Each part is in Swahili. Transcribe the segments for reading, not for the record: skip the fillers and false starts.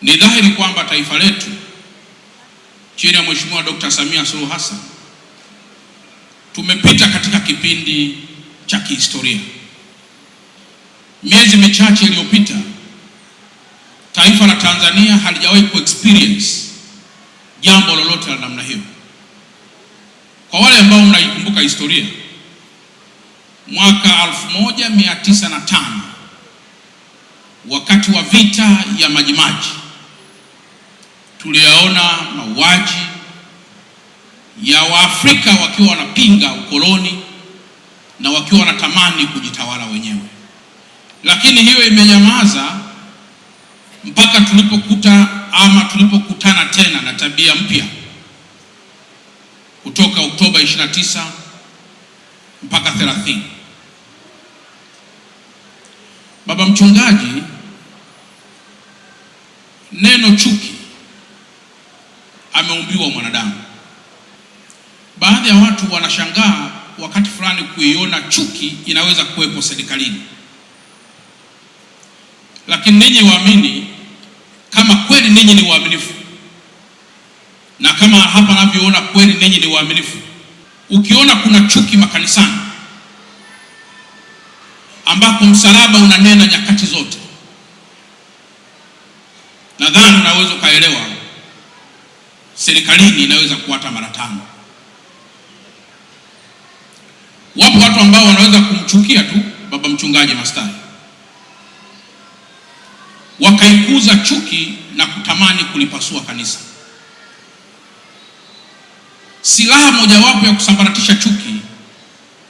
Ni dhahiri kwamba taifa letu chini ya Mheshimiwa Dr. Samia Suluhu Hassan tumepita katika kipindi cha kihistoria. Miezi michache iliyopita taifa la Tanzania halijawahi kuexperience jambo lolote la namna hiyo. Kwa wale ambao mnaikumbuka historia, mwaka 1905 wakati wa vita ya Majimaji tuliyaona mauaji ya Waafrika wakiwa wanapinga ukoloni na wakiwa wanatamani kujitawala wenyewe. Lakini hiyo imenyamaza mpaka tulipokutana tena na tabia mpya kutoka Oktoba 29 mpaka 30. Baba mchungaji, neno chuki ameumbiwa mwanadamu. Baadhi ya watu wanashangaa wakati fulani kuiona chuki inaweza kuwepo serikalini. Lakini ninyi waamini, kama kweli ninyi ni waaminifu, na kama hapa navyoona kweli ninyi ni waaminifu, ukiona kuna chuki makanisani ambako msalaba unanena nyakati zote, nadhani unaweza kaelewa serikalini inaweza kuata mara 5. Wapo watu ambao wanaweza kumchukia tu baba mchungaji Mastari, wakaikuza chuki na kutamani kulipasua kanisa. Silaha mojawapo ya kusambaratisha chuki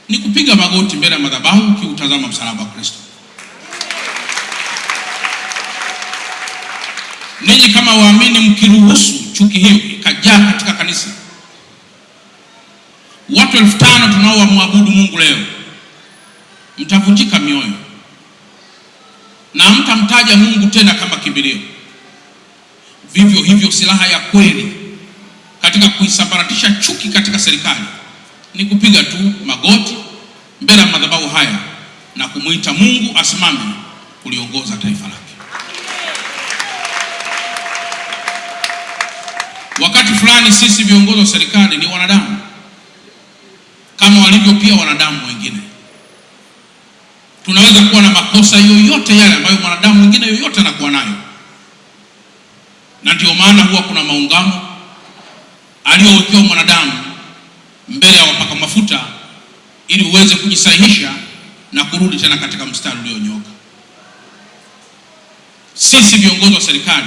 ni kupiga magoti mbele ya madhabahu ukiutazama msalaba wa Kristo. Ninyi kama waamini mkiruhusu chuki hiyo ikajaa katika kanisa, watu 5,000 tunaoamwabudu Mungu leo mtavunjika mioyo na mtamtaja Mungu tena kama kimbilio. Vivyo hivyo silaha ya kweli katika kuisambaratisha chuki katika serikali ni kupiga tu magoti mbele ya madhabahu haya na kumuita Mungu asimame kuliongoza taifa lake. Wakati fulani sisi viongozi wa serikali ni wanadamu kama walivyo pia wanadamu wengine. Tunaweza kuwa na makosa yoyote yale ambayo mwanadamu mwingine yoyote anakuwa nayo, na ndio maana huwa kuna maungamo aliyowekewa mwanadamu mbele ya wapaka mafuta ili uweze kujisahihisha na kurudi tena katika mstari ulionyooka. Sisi viongozi wa serikali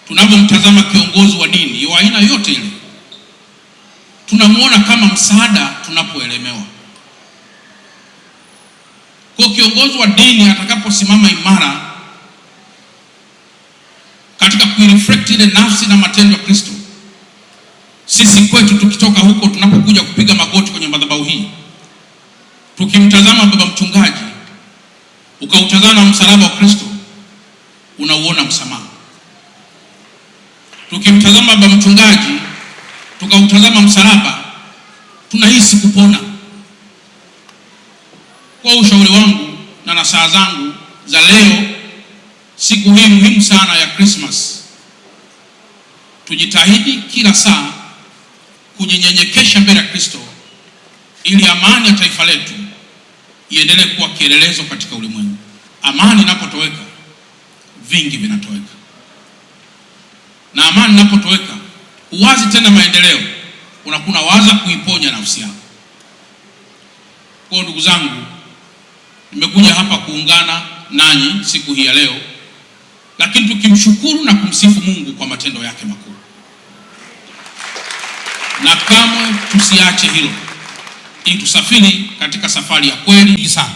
tunapomtazama kiongozi wa dini wa aina yote ile, tunamuona kama msaada tunapoelemewa. Kwa kiongozi wa dini atakaposimama imara katika kuireflect ile nafsi na matendo ya Kristo, sisi kwetu tukitoka huko tunapokuja kupiga magoti kwenye madhabahu hii, tukimtazama baba mchungaji, ukautazama msalaba wa Kristo, unauona msamaha. Tukimtazama baba mchungaji, tukautazama msalaba, tunahisi kupona. Kwa ushauri wangu na nasaha zangu za leo, siku hii muhimu sana ya Christmas, tujitahidi kila saa kujinyenyekesha mbele ya Kristo ili amani ya taifa letu iendelee kuwa kielelezo katika ulimwengu. Amani inapotoweka, vingi vinatoweka. Na amani inapotoweka, uwazi tena maendeleo, unakuna waza kuiponya nafsi yako. Kwa ndugu zangu, nimekuja hapa kuungana nanyi siku hii ya leo, lakini tukimshukuru na kumsifu Mungu kwa matendo yake makuu. Na kamwe tusiache hilo, ili tusafiri katika safari ya kweli sana.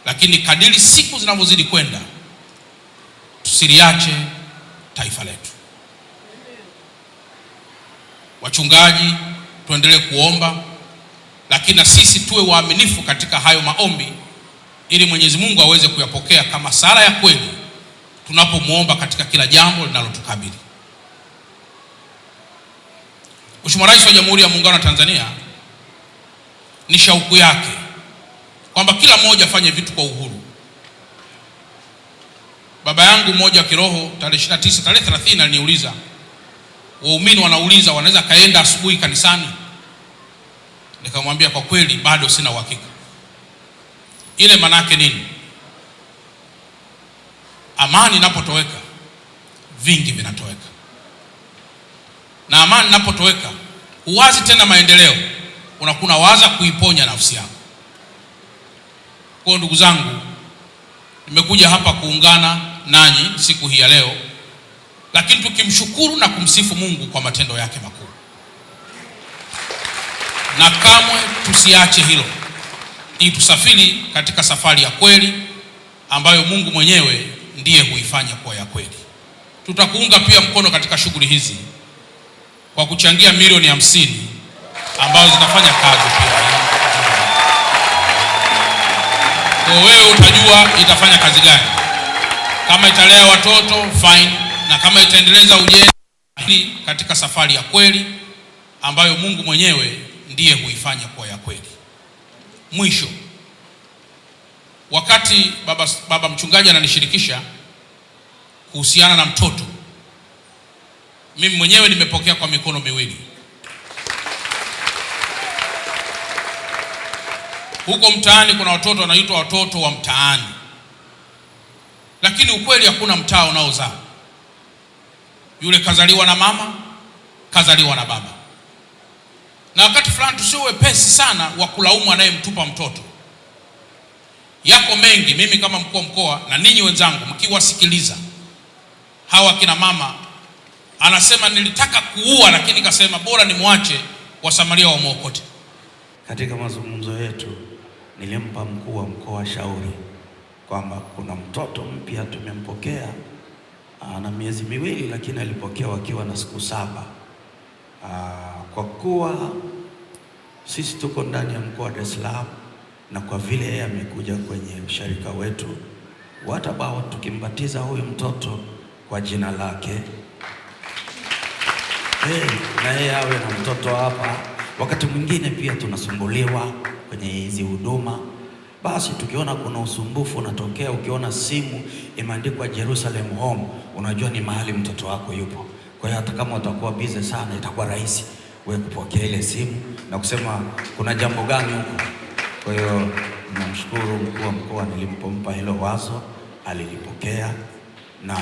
Lakini kadiri siku zinavyozidi kwenda, tusiliache taifa letu. Wachungaji, tuendelee kuomba, lakini na sisi tuwe waaminifu katika hayo maombi, ili Mwenyezi Mungu aweze kuyapokea kama sala ya kweli tunapomuomba katika kila jambo linalotukabili. Mheshimiwa Rais wa Jamhuri ya Muungano wa Tanzania, ni shauku yake kwamba kila mmoja afanye vitu kwa uhuru. Baba yangu mmoja wa kiroho tarehe 29, tarehe 30 aliniuliza, waumini wanauliza wanaweza kaenda asubuhi kanisani? Nikamwambia kwa kweli bado sina uhakika. Ile maana yake nini? Amani inapotoweka vingi vinatoweka, na amani inapotoweka huwazi tena maendeleo, unakuna waza kuiponya nafsi yako. Kwa ndugu zangu, nimekuja hapa kuungana nanyi siku hii ya leo, lakini tukimshukuru na kumsifu Mungu kwa matendo yake makuu, na kamwe tusiache hilo, ili tusafiri katika safari ya kweli ambayo Mungu mwenyewe ndiye huifanya kuwa ya kweli. Tutakuunga pia mkono katika shughuli hizi kwa kuchangia milioni 50 ambazo zitafanya kazi pia. Kwa wewe utajua itafanya kazi gani, kama italea watoto fine, na kama itaendeleza ujenzi katika safari ya kweli ambayo Mungu mwenyewe ndiye huifanya kuwa ya kweli. Mwisho, wakati baba mchungaji ananishirikisha kuhusiana na mtoto, mimi mwenyewe nimepokea kwa mikono miwili. Huko mtaani kuna watoto wanaitwa watoto wa mtaani, lakini ukweli hakuna mtaa unaozaa. Yule kazaliwa na mama, kazaliwa na baba. Na wakati fulani tusio wepesi sana wa kulaumu anayemtupa mtoto. Yako mengi, mimi kama mkuu wa mkoa na ninyi wenzangu mkiwasikiliza hawa kina mama, anasema nilitaka kuua lakini kasema bora nimwache Wasamaria wamwokote. Katika mazungumzo yetu nilimpa mkuu wa mkoa shauri kwamba kuna mtoto mpya tumempokea, ana miezi miwili lakini alipokea akiwa na siku 7. Kwa kuwa sisi tuko ndani ya mkoa wa Dar es Salaam, na kwa vile yeye amekuja kwenye usharika wetu, what about tukimbatiza huyu mtoto kwa jina lake, na yeye awe na mtoto hapa. Wakati mwingine pia tunasumbuliwa kwenye hizi huduma, basi tukiona kuna usumbufu unatokea, ukiona simu imeandikwa Jerusalem Home, unajua ni mahali mtoto wako yupo. Kwa hiyo hata kama utakuwa busy sana, itakuwa rahisi wewe kupokea ile simu na kusema kuna jambo gani huko. Kwa hiyo namshukuru mkuu wa mkoa, nilimpompa hilo wazo alilipokea na